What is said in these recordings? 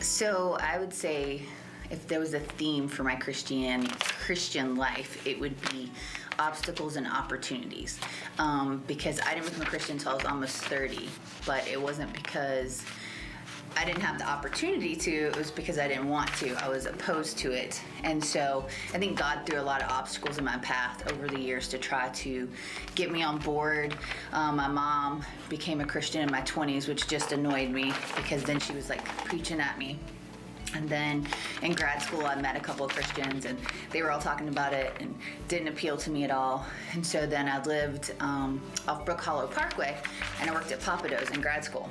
So I would say if there was a theme for my Christian life, it would be obstacles and opportunities. Because I didn't become a Christian until I was almost 30, but it wasn't because I didn't have the opportunity to, it was because I didn't want to. I was opposed to it. And so I think God threw a lot of obstacles in my path over the years to try to get me on board. My mom became a Christian in my 20s, which just annoyed me because then she was like preaching at me. And then in grad school, I met a couple of Christians, and they were all talking about it and didn't appeal to me at all. And so then I lived off Brook Hollow Parkway, and I worked at Papado's in grad school.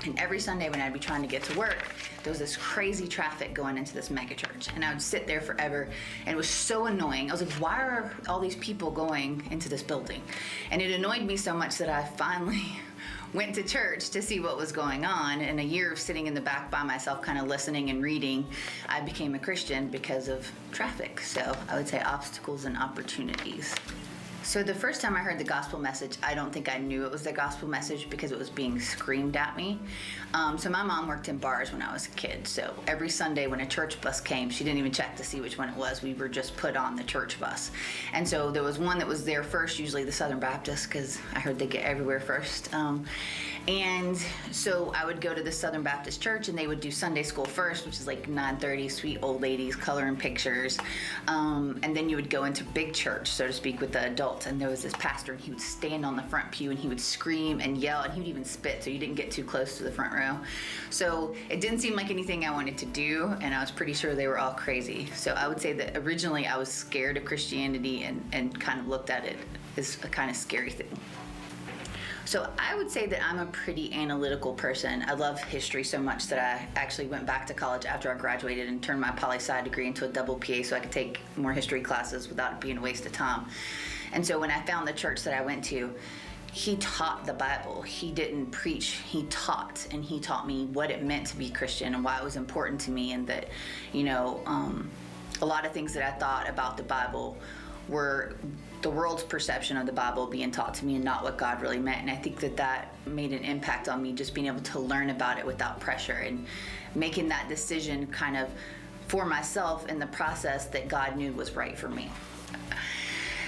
And every Sunday when I'd be trying to get to work, there was this crazy traffic going into this mega church. And I would sit there forever, and it was so annoying. I was like, why are all these people going into this building? And it annoyed me so much that I finally went to church to see what was going on. And a year of sitting in the back by myself, kind of listening and reading, I became a Christian because of traffic. So I would say obstacles and opportunities. So the first time I heard the gospel message, I don't think I knew it was the gospel message because it was being screamed at me. So my mom worked in bars when I was a kid. So every Sunday when a church bus came, she didn't even check to see which one it was. We were just put on the church bus. And so there was one that was there first, usually the Southern Baptist, because I heard they get everywhere first. And so I would go to the Southern Baptist church, and they would do Sunday school first, which is like 9:30, sweet old ladies coloring pictures. And then you would go into big church, so to speak, with the adults. And there was this pastor, and he would stand on the front pew, and he would scream and yell, and he would even spit, so you didn't get too close to the front row. So it didn't seem like anything I wanted to do, and I was pretty sure they were all crazy. So I would say that originally I was scared of Christianity and kind of looked at it as a kind of scary thing. So I would say that I'm a pretty analytical person. I love history so much that I actually went back to college after I graduated and turned my poli-sci degree into a double PA so I could take more history classes without it being a waste of time. And so when I found the church that I went to, he taught the Bible. He didn't preach, he taught. And he taught me what it meant to be Christian and why it was important to me, and that, a lot of things that I thought about the Bible were the world's perception of the Bible being taught to me and not what God really meant. And I think that made an impact on me, just being able to learn about it without pressure and making that decision kind of for myself in the process that God knew was right for me.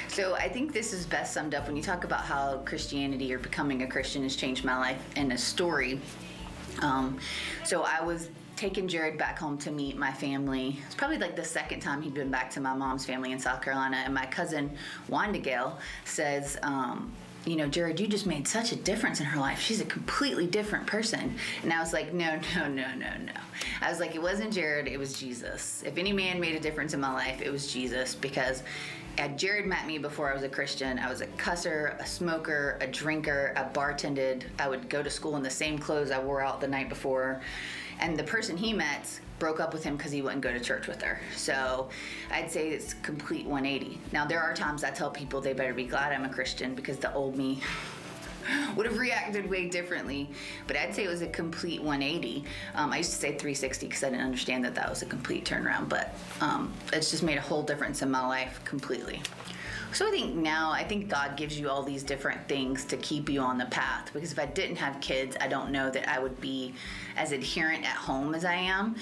So I think this is best summed up when you talk about how Christianity or becoming a Christian has changed my life in a story. So I was taking Jared back home to meet my family. It's probably like the second time he'd been back to my mom's family in South Carolina, and my cousin Wanda Gale says, Jared, you just made such a difference in her life. She's a completely different person. And I was like, no. I was like, it wasn't Jared, it was Jesus. If any man made a difference in my life, it was Jesus, because Jared met me before I was a Christian. I was a cusser, a smoker, a drinker, I bartended. I would go to school in the same clothes I wore out the night before. And the person he met broke up with him because he wouldn't go to church with her. So I'd say it's complete 180. Now, there are times I tell people they better be glad I'm a Christian because the old me would have reacted way differently. But I'd say it was a complete 180. I used to say 360 because I didn't understand that was a complete turnaround. But it's just made a whole difference in my life completely. So I think God gives you all these different things to keep you on the path, because if I didn't have kids, I don't know that I would be as adherent at home as I am,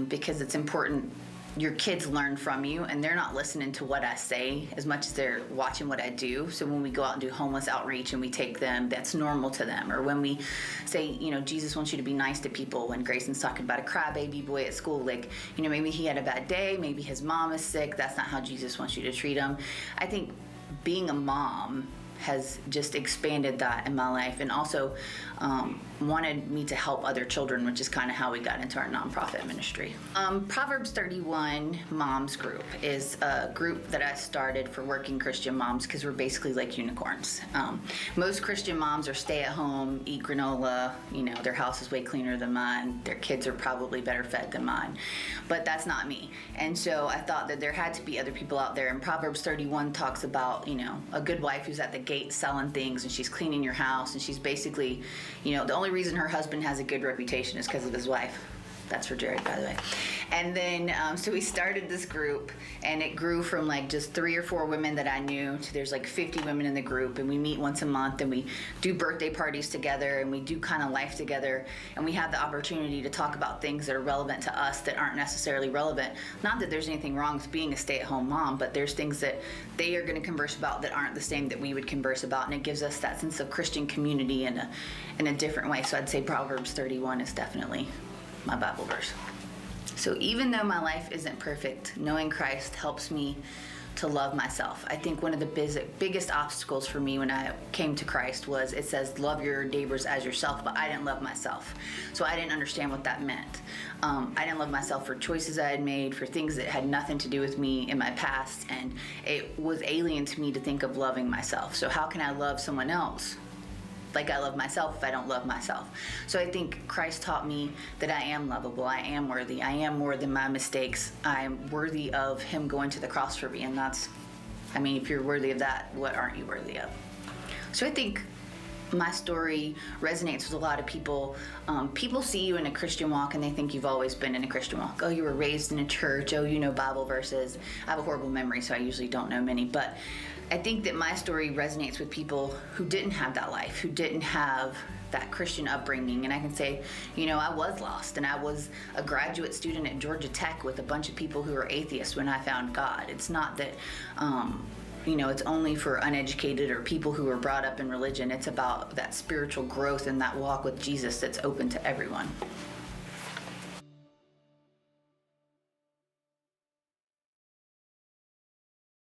because it's important. Your kids learn from you, and they're not listening to what I say as much as they're watching what I do. So when we go out and do homeless outreach and we take them, that's normal to them. Or when we say, Jesus wants you to be nice to people, when Grayson's talking about a crybaby boy at school, maybe he had a bad day, maybe his mom is sick, that's not how Jesus wants you to treat him. I think being a mom has just expanded that in my life, and also wanted me to help other children, which is kind of how we got into our nonprofit ministry. Proverbs 31 Moms Group is a group that I started for working Christian moms because we're basically like unicorns. Most Christian moms are stay at home, eat granola, their house is way cleaner than mine, their kids are probably better fed than mine, but that's not me. And so I thought that there had to be other people out there, and Proverbs 31 talks about, a good wife who's at the gate selling things, and she's cleaning your house, and she's basically, the only reason her husband has a good reputation is because of his wife. That's for Jared, by the way. And then, so we started this group, and it grew from like just 3 or 4 women that I knew to there's like 50 women in the group, and we meet once a month, and we do birthday parties together, and we do kind of life together, and we have the opportunity to talk about things that are relevant to us that aren't necessarily relevant. Not that there's anything wrong with being a stay-at-home mom, but there's things that they are going to converse about that aren't the same that we would converse about, and it gives us that sense of Christian community in a different way. So I'd say Proverbs 31 is definitely my Bible verse. So even though my life isn't perfect, knowing Christ helps me to love myself. I think one of the biggest obstacles for me when I came to Christ was it says love your neighbors as yourself, but I didn't love myself. So I didn't understand what that meant. I didn't love myself for choices I had made, for things that had nothing to do with me in my past, and it was alien to me to think of loving myself. So how can I love someone else like I love myself if I don't love myself? So I think Christ taught me that I am lovable, I am worthy, I am more than my mistakes, I'm worthy of him going to the cross for me. And that's, I mean, if you're worthy of that, what aren't you worthy of? So I think my story resonates with a lot of people. People see you in a Christian walk and they think you've always been in a Christian walk. Oh, you were raised in a church. Oh, you know Bible verses. I have a horrible memory, so I usually don't know many. But I think that my story resonates with people who didn't have that life, who didn't have that Christian upbringing. And I can say, you know, I was lost, and I was a graduate student at Georgia Tech with a bunch of people who were atheists when I found God. It's not that, you know, it's only for uneducated or people who were brought up in religion. It's about that spiritual growth and that walk with Jesus that's open to everyone.